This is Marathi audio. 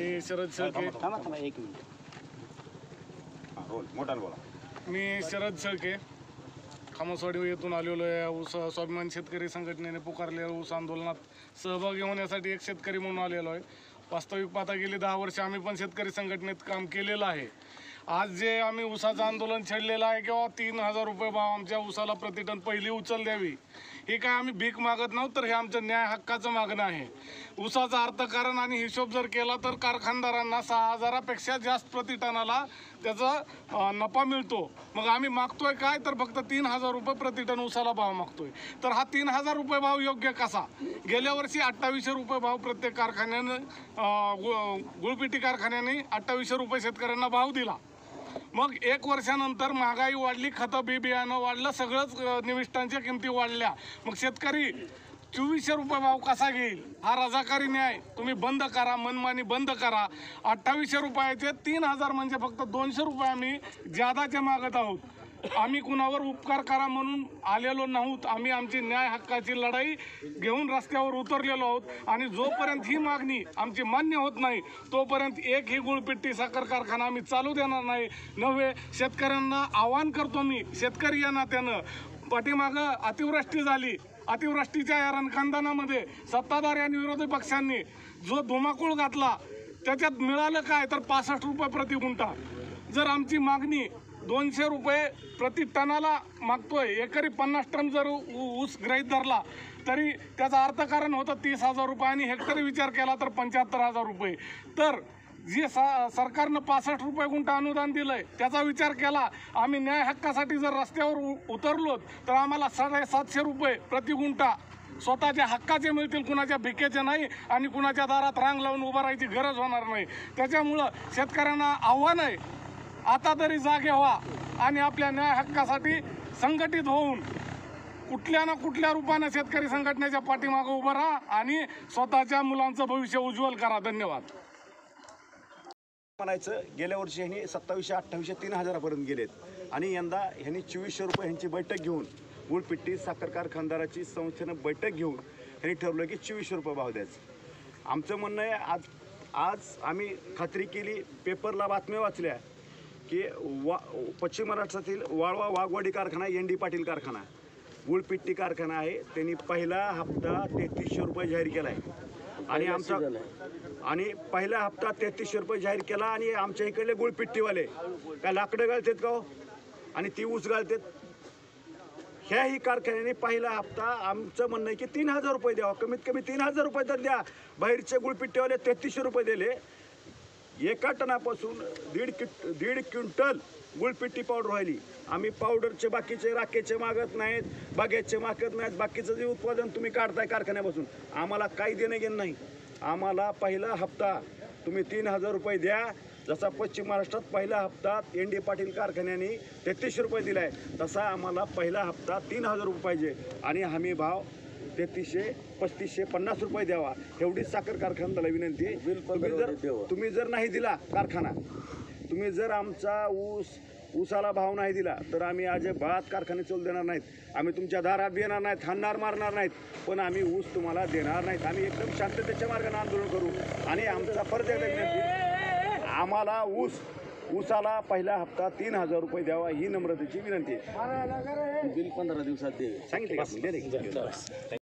मी शरद शेळके. एक मिनिट. मी शरद शेळके खामसवाडी येथून आलेलो आहे. ऊस स्वाभिमान शेतकरी संघटनेने पुकारलेल्या ऊस आंदोलनात सहभागी होण्यासाठी एक शेतकरी म्हणून आलेलो आहे. वास्तविक पाहता गेली 10 वर्ष आम्ही पण शेतकरी संघटनेत काम केलेलं आहे. आज जे आम्ही ऊसाचं आंदोलन छेडलेलं आहे किंवा 3000 रुपये भाव आमच्या ऊसाला प्रतिटन पहिली उचल द्यावी, हे काय आम्ही भीक मागत नव्हतं, तर हे आमचं न्याय हक्काचं मागणं आहे. ऊसाचं अर्थकारण आणि हिशोब जर केला तर कारखानदारांना 6000पेक्षा जास्त प्रतिटनाला त्याचा नफा मिळतो. मग आम्ही मागतोय काय, तर फक्त 3000 रुपये प्रतिटन ऊसाला भाव मागतोय. तर हा 3000 रुपये भाव योग्य कसा? गेल्या वर्षी 2800 रुपये भाव प्रत्येक कारखान्यानं गुळपिटी कारखान्याने 2800 रुपये शेतकऱ्यांना भाव दिला. मग 1 वर्षानंतर महागाई वाढली, खतं बियाणं वाढलं, सगळंच निविष्ठांच्या किमती वाढल्या. मग शेतकरी 2400 रुपये भाव कसा घेईल? हा रजाकारी न्याय तुम्ही बंद करा, मनमानी बंद करा. 2800 रुपयाचे 3000 म्हणजे फक्त 200 रुपये आम्ही ज्यादाचे मागत आहोत. आम्ही कुणावर उपकार करा म्हणून आलेलो नाहीत. आम्ही आमची न्याय हक्काची लढाई घेऊन रस्त्यावर उतरलेलो आहोत. आणि जोपर्यंत ही मागणी आमची मान्य होत नाही तोपर्यंत एकही गुळपिट्टी साखर कारखाना आम्ही चालू देणार नाही. नव्हे, शेतकऱ्यांना आवाहन करतो मी शेतकरी या नात्यानं. पाठीमागं अतिवृष्टी झाली, अतिवृष्टीच्या या रणकांदनामध्ये सत्ताधारी आणि विरोधी पक्षांनी जो धुमाकूळ घातला त्याच्यात मिळालं काय, तर 65 रुपये प्रति गुंठा. जर आमची मागणी 200 रुपये प्रति टनाला मागतोय, एकरी 50 टन जर ऊस गृहीत धरला तरी त्याचा अर्थकारण होतं 30,000 रुपये आणि हेक्टरी विचार केला तर 75,000 रुपये. तर जे सरकारनं 65 रुपये गुंठा अनुदान दिलंय त्याचा विचार केला, आम्ही न्याय हक्कासाठी जर रस्त्यावर उतरलो तर आम्हाला 750 रुपये प्रति गुंठा स्वतःच्या हक्काचे मिळतील, कुणाच्या भिकेचे नाही. आणि कुणाच्या दारात रांग लावून उभं राहायची गरज होणार नाही. त्याच्यामुळं शेतकऱ्यांना आव्हान आहे, आता तरी जागे व्हा आणि आपल्या न्याय हक्कासाठी संघटित होऊन कुठल्या ना कुठल्या रूपाने शेतकरी संघटनेच्या पाठीमागे उभं राहा आणि स्वतःच्या मुलांचं भविष्य उज्ज्वल करा. धन्यवाद. म्हणायचं, गेल्या वर्षी ह्यांनी 2700, 2800, 3000पर्यंत गेलेत आणि यंदा ह्यांनी 2400 रुपये ह्यांची बैठक घेऊन गुळपिट्टी साखर कारखानदाराची संस्थेनं बैठक घेऊन ह्यांनी ठरवलं की 2400 रुपये भाव द्यायचं. आमचं म्हणणं आहे, आज आम्ही खात्री केली, पेपरला बातम्या वाचल्या की पश्चिम महाराष्ट्रातील वाळवा वाघवाडी कारखाना, ND पाटील कारखाना, गुळपिट्टी कारखाना आहे, त्यांनी पहिला हप्ता 3300 रुपये जाहीर केला आहे. आणि पहिला हप्ता 3300 रुपये जाहीर केला आणि आमच्या इकडले गुळपिट्टीवाले काय लाकडं घालतात का हो, आणि ती ऊस घालतात. ह्याही कारखान्याने पहिला हप्ता, आमचं म्हणणं आहे की 3000 रुपये द्यावा, कमीत कमी 3000 रुपये तर द्या. बाहेरचे गुळपिट्टीवाले 3300 रुपये दिले. 1 टनापासून 1.5 क्विंटल गुळपिट्टी पावडर व्हायली. आम्ही पावडरचे बाकीचे राखेचे मागत नाहीत, बागेचे मागत नाहीत. बाकीचं जे उत्पादन तुम्ही काढताय कारखान्यापासून आम्हाला काही देणं घेणं नाही. आम्हाला पहिला हप्ता तुम्ही 3000 रुपये द्या. जसा पश्चिम महाराष्ट्रात पहिला हप्ता ND पाटील कारखान्याने 3300 रुपये दिला आहे, तसा आम्हाला पहिला हप्ता 3000 रुपये पाहिजे. आणि हमी भाव 3300, 3500, 50 रुपये द्यावा. एवढी साखर कारखान्याला विनंती. तुम्ही जर नाही दिला कारखाना, तुम्ही जर आमचा ऊसाला भाव नाही दिला तर आम्ही अजिबात कारखाने चालू देणार नाहीत. आम्ही तुमच्या दारात बी येणार नाहीत, हाणणार मारणार नाहीत, पण आम्ही ऊस तुम्हाला देणार नाहीत. आम्ही एकदम शांततेच्या मार्गाने आंदोलन करू. आणि आमचा परत एकदा विनंती, आम्हाला ऊसाला पहिला हप्ता 3000 रुपये द्यावा, ही नम्रतेची विनंती आहे. बिल 15 दिवसात द्यावे सांगितले.